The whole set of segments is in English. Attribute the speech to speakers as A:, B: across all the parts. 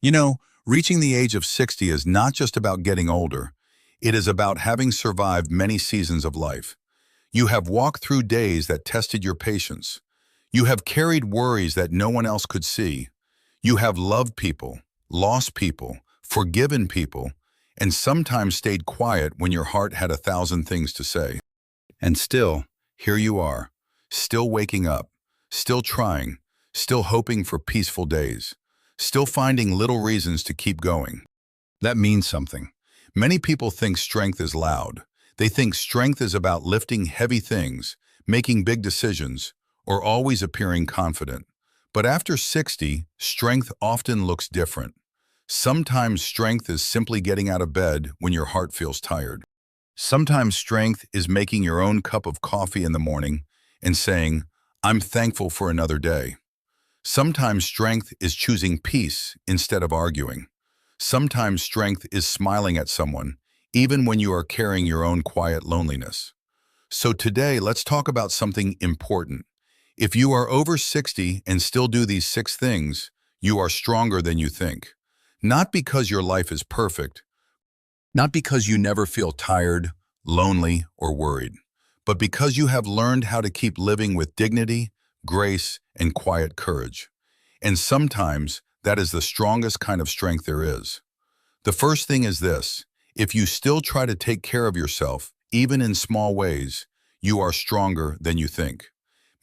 A: You know, reaching the age of 60 is not just about getting older. It is about having survived many seasons of life. You have walked through days that tested your patience. You have carried worries that no one else could see. You have loved people, lost people, forgiven people, and sometimes stayed quiet when your heart had 1,000 things to say. And still, here you are, still waking up, still trying, still hoping for peaceful days, still finding little reasons to keep going. That means something. Many people think strength is loud. They think strength is about lifting heavy things, making big decisions, or always appearing confident. But after 60, strength often looks different. Sometimes strength is simply getting out of bed when your heart feels tired. Sometimes strength is making your own cup of coffee in the morning and saying, "I'm thankful for another day." Sometimes strength is choosing peace instead of arguing. Sometimes strength is smiling at someone, even when you are carrying your own quiet loneliness. So today, let's talk about something important. If you are over 60 and still do these 6 things, you are stronger than you think. Not because your life is perfect, not because you never feel tired, lonely, or worried, but because you have learned how to keep living with dignity, grace, and quiet courage. And sometimes that is the strongest kind of strength there is. The first thing is this: if you still try to take care of yourself, even in small ways, you are stronger than you think.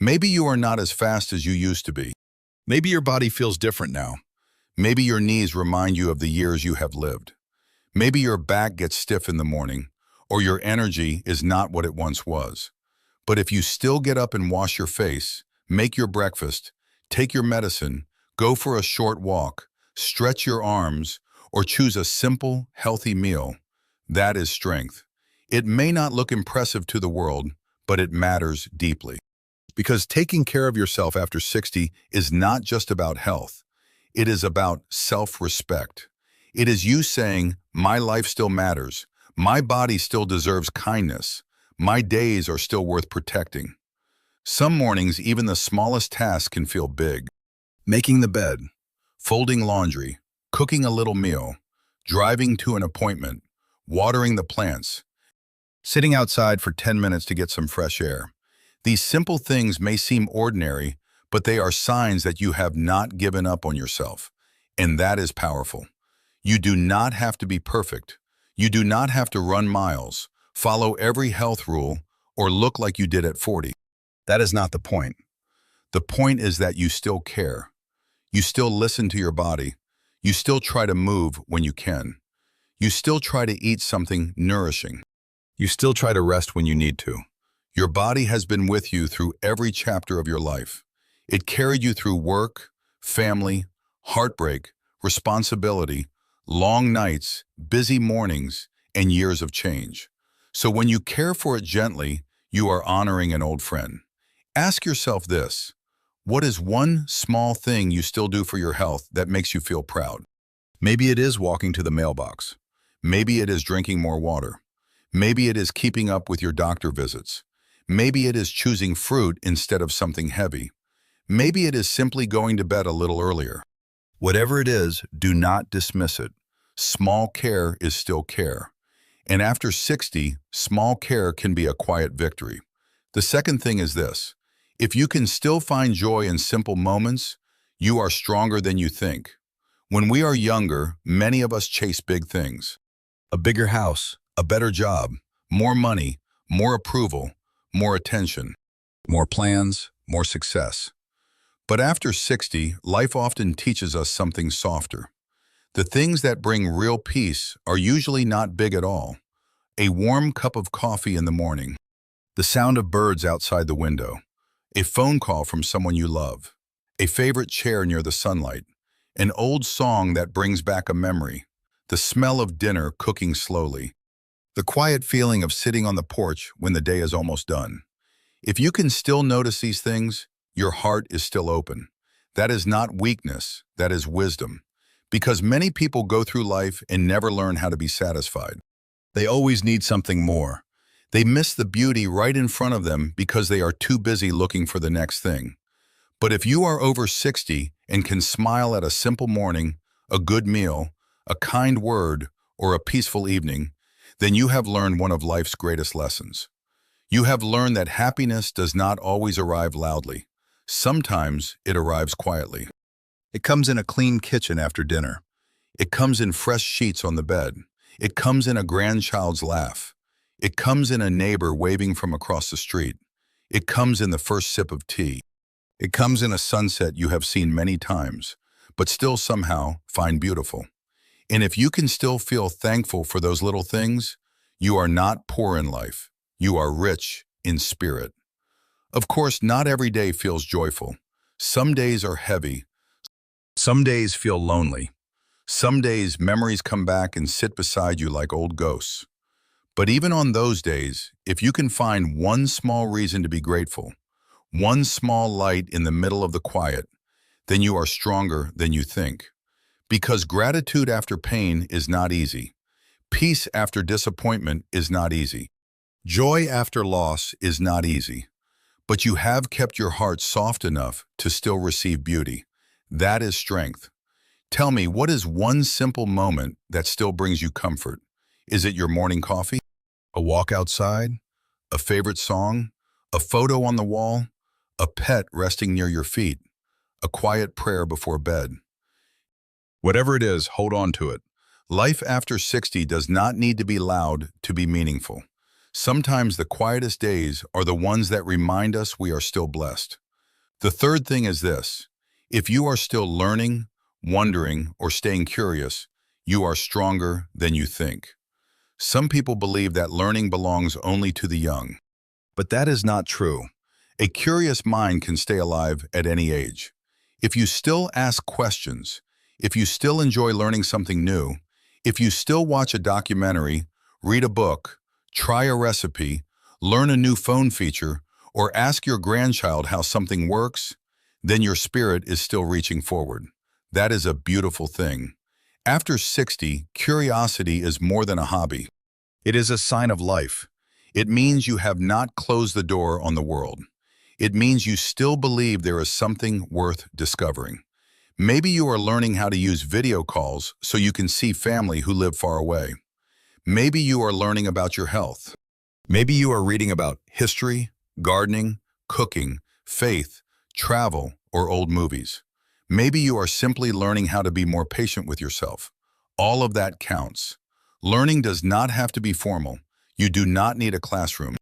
A: Maybe you are not as fast as you used to be. Maybe your body feels different now. Maybe your knees remind you of the years you have lived. Maybe your back gets stiff in the morning, or your energy is not what it once was. But if you still get up and wash your face, make your breakfast, take your medicine, go for a short walk, stretch your arms, or choose a simple, healthy meal, that is strength. It may not look impressive to the world, but it matters deeply. Because taking care of yourself after 60 is not just about health. It is about self-respect. It is you saying, "My life still matters. My body still deserves kindness. My days are still worth protecting." Some mornings, even the smallest task can feel big. Making the bed, folding laundry, cooking a little meal, driving to an appointment, watering the plants, sitting outside for 10 minutes to get some fresh air. These simple things may seem ordinary, but they are signs that you have not given up on yourself. And that is powerful. You do not have to be perfect. You do not have to run miles, follow every health rule, or look like you did at 40. That is not the point. The point is that you still care. You still listen to your body. You still try to move when you can. You still try to eat something nourishing. You still try to rest when you need to. Your body has been with you through every chapter of your life. It carried you through work, family, heartbreak, responsibility, long nights, busy mornings, and years of change. So when you care for it gently, you are honoring an old friend. Ask yourself this: what is one small thing you still do for your health that makes you feel proud? Maybe it is walking to the mailbox. Maybe it is drinking more water. Maybe it is keeping up with your doctor visits. Maybe it is choosing fruit instead of something heavy. Maybe it is simply going to bed a little earlier. Whatever it is, do not dismiss it. Small care is still care. And after 60, small care can be a quiet victory. The second thing is this: if you can still find joy in simple moments, you are stronger than you think. When we are younger, many of us chase big things. A bigger house, a better job, more money, more approval, more attention, more plans, more success. But after 60, life often teaches us something softer. The things that bring real peace are usually not big at all. A warm cup of coffee in the morning, the sound of birds outside the window, a phone call from someone you love, a favorite chair near the sunlight, an old song that brings back a memory, the smell of dinner cooking slowly, the quiet feeling of sitting on the porch when the day is almost done. If you can still notice these things, your heart is still open. That is not weakness, that is wisdom. Because many people go through life and never learn how to be satisfied. They always need something more. They miss the beauty right in front of them because they are too busy looking for the next thing. But if you are over 60 and can smile at a simple morning, a good meal, a kind word, or a peaceful evening, then you have learned one of life's greatest lessons. You have learned that happiness does not always arrive loudly. Sometimes it arrives quietly. It comes in a clean kitchen after dinner. It comes in fresh sheets on the bed. It comes in a grandchild's laugh. It comes in a neighbor waving from across the street. It comes in the first sip of tea. It comes in a sunset you have seen many times, but still somehow find beautiful. And if you can still feel thankful for those little things, you are not poor in life. You are rich in spirit. Of course, not every day feels joyful. Some days are heavy. Some days feel lonely. Some days memories come back and sit beside you like old ghosts. But even on those days, if you can find one small reason to be grateful, one small light in the middle of the quiet, then you are stronger than you think. Because gratitude after pain is not easy. Peace after disappointment is not easy. Joy after loss is not easy. But you have kept your heart soft enough to still receive beauty. That is strength. Tell me, what is one simple moment that still brings you comfort? Is it your morning coffee? A walk outside? A favorite song? A photo on the wall? A pet resting near your feet? A quiet prayer before bed? Whatever it is, hold on to it. Life after 60 does not need to be loud to be meaningful. Sometimes the quietest days are the ones that remind us we are still blessed. The third thing is this: if you are still learning, wondering, or staying curious, you are stronger than you think. Some people believe that learning belongs only to the young. But that is not true. A curious mind can stay alive at any age. If you still ask questions, if you still enjoy learning something new, if you still watch a documentary, read a book, try a recipe, learn a new phone feature, or ask your grandchild how something works, then your spirit is still reaching forward. That is a beautiful thing. After 60, curiosity is more than a hobby. It is a sign of life. It means you have not closed the door on the world. It means you still believe there is something worth discovering. Maybe you are learning how to use video calls so you can see family who live far away. Maybe you are learning about your health. Maybe you are reading about history, gardening, cooking, faith, travel, or old movies. Maybe you are simply learning how to be more patient with yourself. All of that counts. Learning does not have to be formal. You do not need a classroom.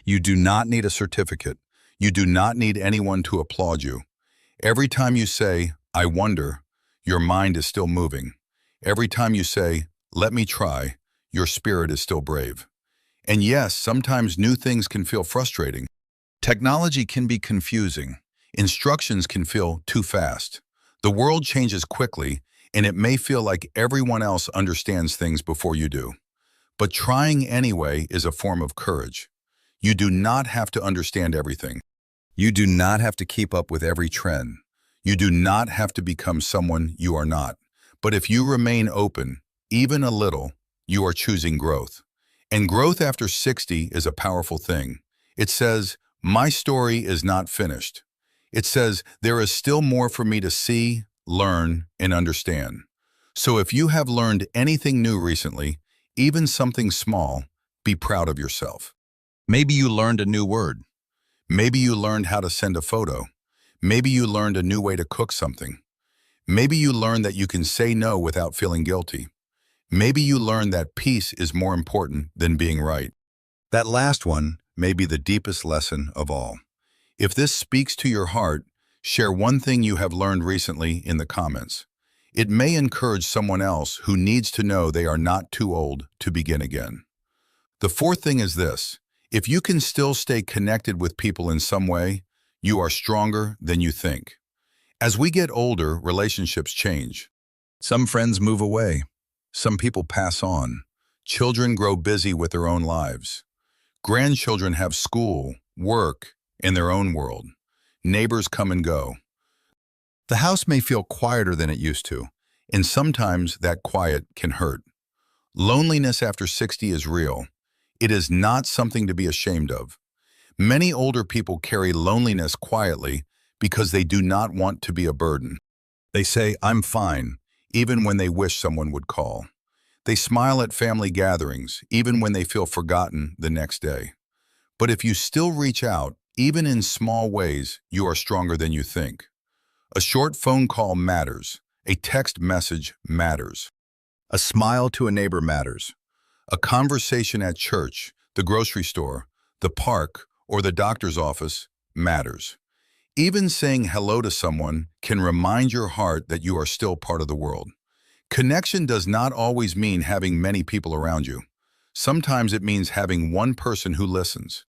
A: You do not need a certificate. You do not need anyone to applaud you. Every time you say, "I wonder," your mind is still moving. Every time you say, "Let me try," your spirit is still brave. And yes, sometimes new things can feel frustrating. Technology can be confusing. Instructions can feel too fast. The world changes quickly, and it may feel like everyone else understands things before you do. But trying anyway is a form of courage. You do not have to understand everything. You do not have to keep up with every trend. You do not have to become someone you are not. But if you remain open, even a little, you are choosing growth. And growth after 60 is a powerful thing. It says, "My story is not finished." It says, "There is still more for me to see, learn, and understand." So if you have learned anything new recently, even something small, be proud of yourself. Maybe you learned a new word. Maybe you learned how to send a photo. Maybe you learned a new way to cook something. Maybe you learned that you can say no without feeling guilty. Maybe you learned that peace is more important than being right. That last one may be the deepest lesson of all. If this speaks to your heart, share one thing you have learned recently in the comments. It may encourage someone else who needs to know they are not too old to begin again. The fourth thing is this: if you can still stay connected with people in some way, you are stronger than you think. As we get older, relationships change. Some friends move away. Some people pass on. Children grow busy with their own lives. Grandchildren have school, work, and their own world. Neighbors come and go. The house may feel quieter than it used to, and sometimes that quiet can hurt. Loneliness after 60 is real. It is not something to be ashamed of. Many older people carry loneliness quietly because they do not want to be a burden. They say, "I'm fine," even when they wish someone would call. They smile at family gatherings, even when they feel forgotten the next day. But if you still reach out, even in small ways, you are stronger than you think. A short phone call matters. A text message matters. A smile to a neighbor matters. A conversation at church, the grocery store, the park, or the doctor's office matters. Even saying hello to someone can remind your heart that you are still part of the world. Connection does not always mean having many people around you. Sometimes it means having one person who listens,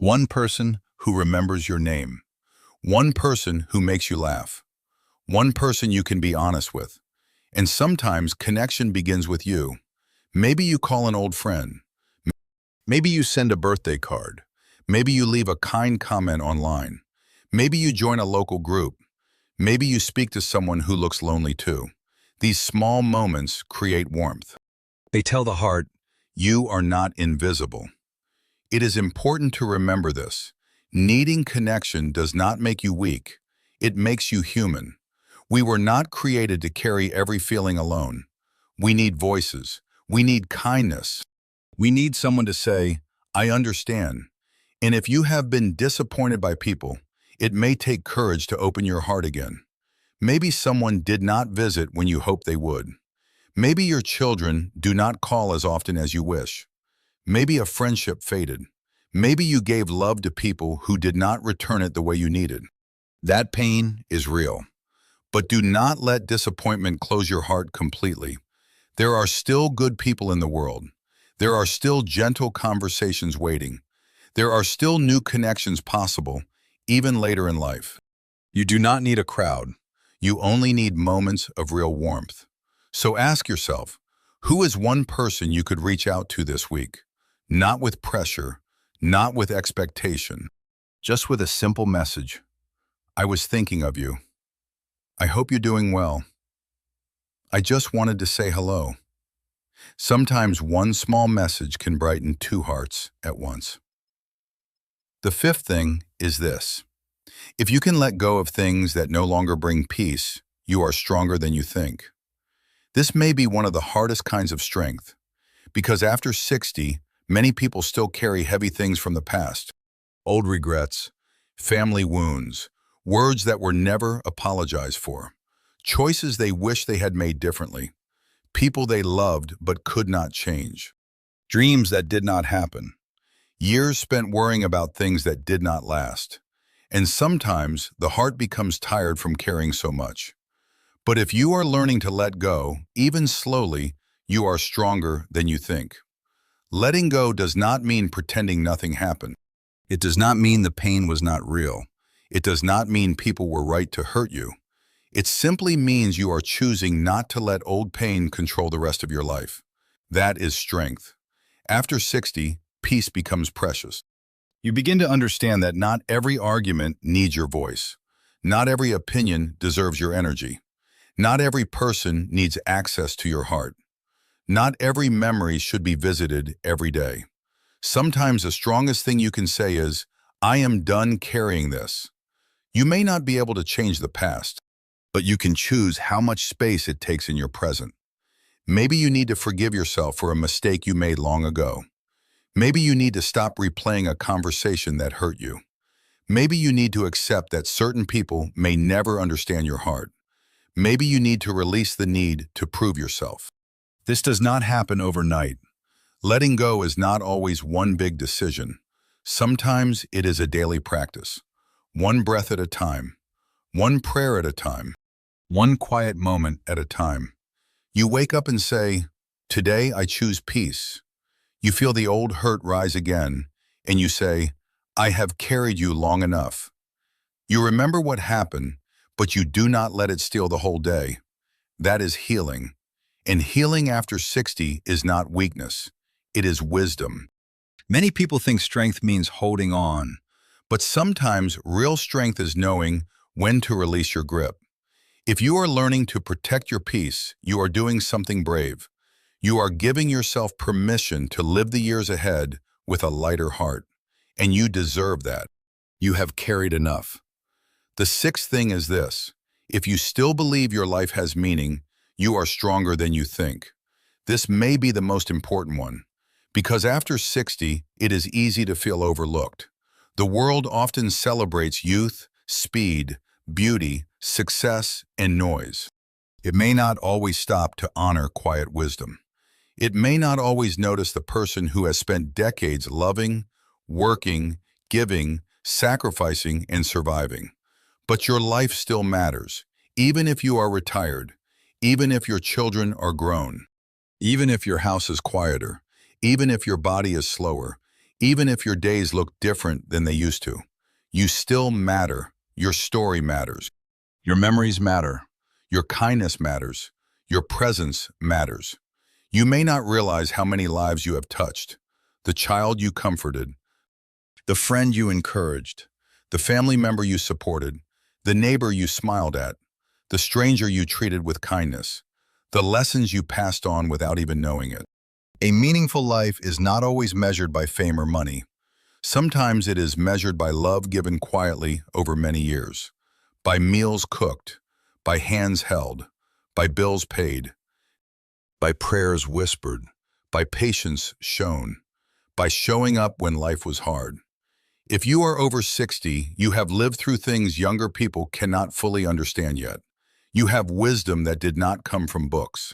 A: one person who remembers your name, one person who makes you laugh, one person you can be honest with. And sometimes connection begins with you. Maybe you call an old friend. Maybe you send a birthday card. Maybe you leave a kind comment online. Maybe you join a local group. Maybe you speak to someone who looks lonely too. These small moments create warmth. They tell the heart, you are not invisible. It is important to remember this. Needing connection does not make you weak. It makes you human. We were not created to carry every feeling alone. We need voices. We need kindness. We need someone to say, I understand. And if you have been disappointed by people, it may take courage to open your heart again. Maybe someone did not visit when you hoped they would. Maybe your children do not call as often as you wish. Maybe a friendship faded. Maybe you gave love to people who did not return it the way you needed. That pain is real. But do not let disappointment close your heart completely. There are still good people in the world. There are still gentle conversations waiting. There are still new connections possible, even later in life. You do not need a crowd. You only need moments of real warmth. So ask yourself, who is one person you could reach out to this week? Not with pressure, not with expectation, just with a simple message. I was thinking of you. I hope you're doing well. I just wanted to say hello. Sometimes one small message can brighten two hearts at once. The fifth thing is this. If you can let go of things that no longer bring peace, you are stronger than you think. This may be one of the hardest kinds of strength, because after 60, many people still carry heavy things from the past. Old regrets, family wounds, words that were never apologized for, choices they wish they had made differently, people they loved but could not change, dreams that did not happen, years spent worrying about things that did not last. And sometimes the heart becomes tired from carrying so much. But if you are learning to let go, even slowly, you are stronger than you think. Letting go does not mean pretending nothing happened. It does not mean the pain was not real. It does not mean people were right to hurt you. It simply means you are choosing not to let old pain control the rest of your life. That is strength. After 60, peace becomes precious. You begin to understand that not every argument needs your voice. Not every opinion deserves your energy. Not every person needs access to your heart. Not every memory should be visited every day. Sometimes the strongest thing you can say is, I am done carrying this. You may not be able to change the past, but you can choose how much space it takes in your present. Maybe you need to forgive yourself for a mistake you made long ago. Maybe you need to stop replaying a conversation that hurt you. Maybe you need to accept that certain people may never understand your heart. Maybe you need to release the need to prove yourself. This does not happen overnight. Letting go is not always one big decision. Sometimes it is a daily practice. One breath at a time. One prayer at a time. One quiet moment at a time. You wake up and say, today I choose peace. You feel the old hurt rise again, and you say, I have carried you long enough. You remember what happened, but you do not let it steal the whole day. That is healing. And healing after 60 is not weakness. It is wisdom. Many people think strength means holding on, but sometimes real strength is knowing when to release your grip. If you are learning to protect your peace, you are doing something brave. You are giving yourself permission to live the years ahead with a lighter heart. And you deserve that. You have carried enough. The sixth thing is this. If you still believe your life has meaning, you are stronger than you think. This may be the most important one, because after 60, it is easy to feel overlooked. The world often celebrates youth, speed, beauty, success, and noise. It may not always stop to honor quiet wisdom. It may not always notice the person who has spent decades loving, working, giving, sacrificing, and surviving. But your life still matters, even if you are retired, even if your children are grown, even if your house is quieter, even if your body is slower, even if your days look different than they used to. You still matter. Your story matters. Your memories matter. Your kindness matters. Your presence matters. You may not realize how many lives you have touched. The child you comforted, the friend you encouraged, the family member you supported, the neighbor you smiled at, the stranger you treated with kindness, the lessons you passed on without even knowing it. A meaningful life is not always measured by fame or money. Sometimes it is measured by love given quietly over many years, by meals cooked, by hands held, by bills paid, by prayers whispered, by patience shown, by showing up when life was hard. If you are over 60, you have lived through things younger people cannot fully understand yet. You have wisdom that did not come from books.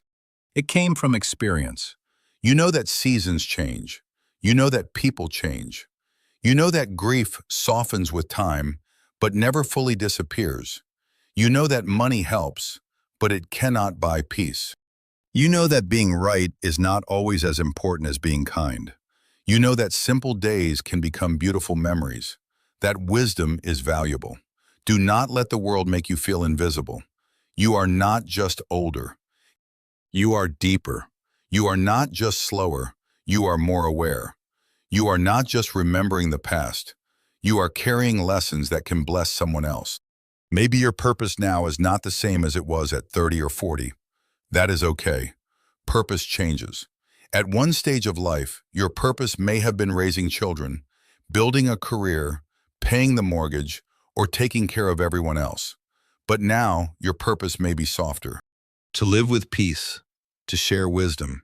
A: It came from experience. You know that seasons change. You know that people change. You know that grief softens with time, but never fully disappears. You know that money helps, but it cannot buy peace. You know that being right is not always as important as being kind. You know that simple days can become beautiful memories, that wisdom is valuable. Do not let the world make you feel invisible. You are not just older. You are deeper. You are not just slower. You are more aware. You are not just remembering the past. You are carrying lessons that can bless someone else. Maybe your purpose now is not the same as it was at 30 or 40. That is okay. Purpose changes. At one stage of life, your purpose may have been raising children, building a career, paying the mortgage, or taking care of everyone else. But now, your purpose may be softer. To live with peace, to share wisdom,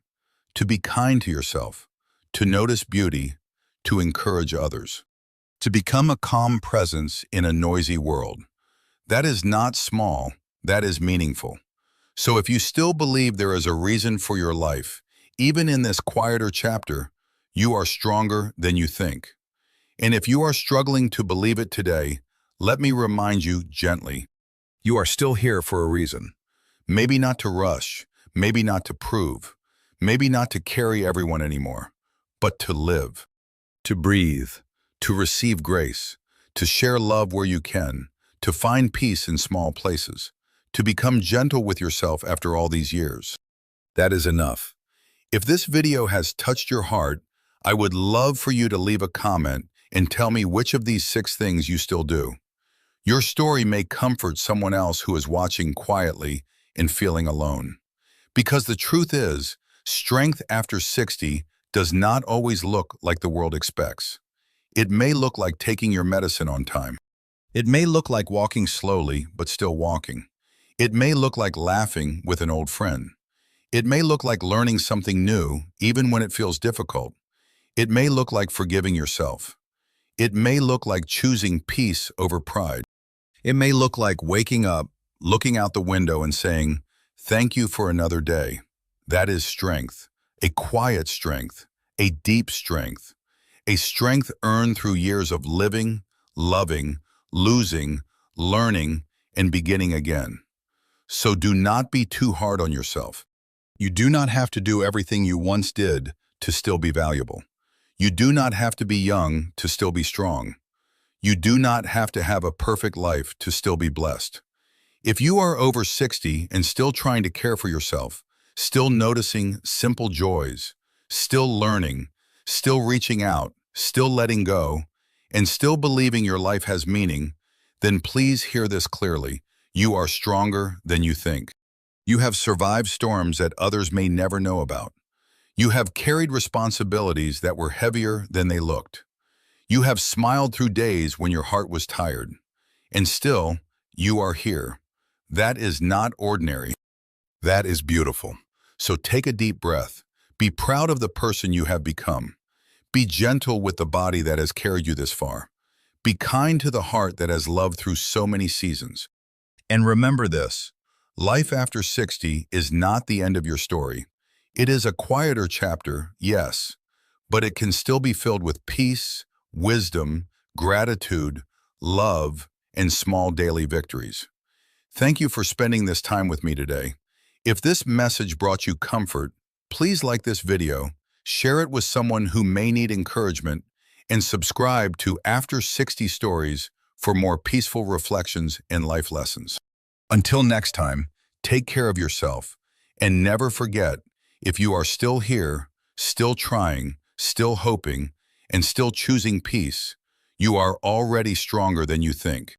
A: to be kind to yourself, to notice beauty, to encourage others, to become a calm presence in a noisy world. That is not small, that is meaningful. So if you still believe there is a reason for your life, even in this quieter chapter, you are stronger than you think. And if you are struggling to believe it today, let me remind you gently, you are still here for a reason. Maybe not to rush, maybe not to prove, maybe not to carry everyone anymore, but to live, to breathe, to receive grace, to share love where you can, to find peace in small places, to become gentle with yourself after all these years. That is enough. If this video has touched your heart, I would love for you to leave a comment and tell me which of these 6 things you still do. Your story may comfort someone else who is watching quietly and feeling alone. Because the truth is, strength after 60 does not always look like the world expects. It may look like taking your medicine on time. It may look like walking slowly but still walking. It may look like laughing with an old friend. It may look like learning something new, even when it feels difficult. It may look like forgiving yourself. It may look like choosing peace over pride. It may look like waking up, looking out the window and saying, "Thank you for another day." That is strength, a quiet strength, a deep strength, a strength earned through years of living, loving, losing, learning, and beginning again. So do not be too hard on yourself. You do not have to do everything you once did to still be valuable. You do not have to be young to still be strong. You do not have to have a perfect life to still be blessed. If you are over 60 and still trying to care for yourself, still noticing simple joys, still learning, still reaching out, still letting go, and still believing your life has meaning, then please hear this clearly. You are stronger than you think. You have survived storms that others may never know about. You have carried responsibilities that were heavier than they looked. You have smiled through days when your heart was tired. And still, you are here. That is not ordinary. That is beautiful. So take a deep breath. Be proud of the person you have become. Be gentle with the body that has carried you this far. Be kind to the heart that has loved through so many seasons. And remember this, life after 60 is not the end of your story. It is a quieter chapter, yes, but it can still be filled with peace, wisdom, gratitude, love, and small daily victories. Thank you for spending this time with me today. If this message brought you comfort, please like this video, share it with someone who may need encouragement, and subscribe to After 60 Stories for more peaceful reflections and life lessons. Until next time, take care of yourself, and never forget, if you are still here, still trying, still hoping, and still choosing peace, you are already stronger than you think.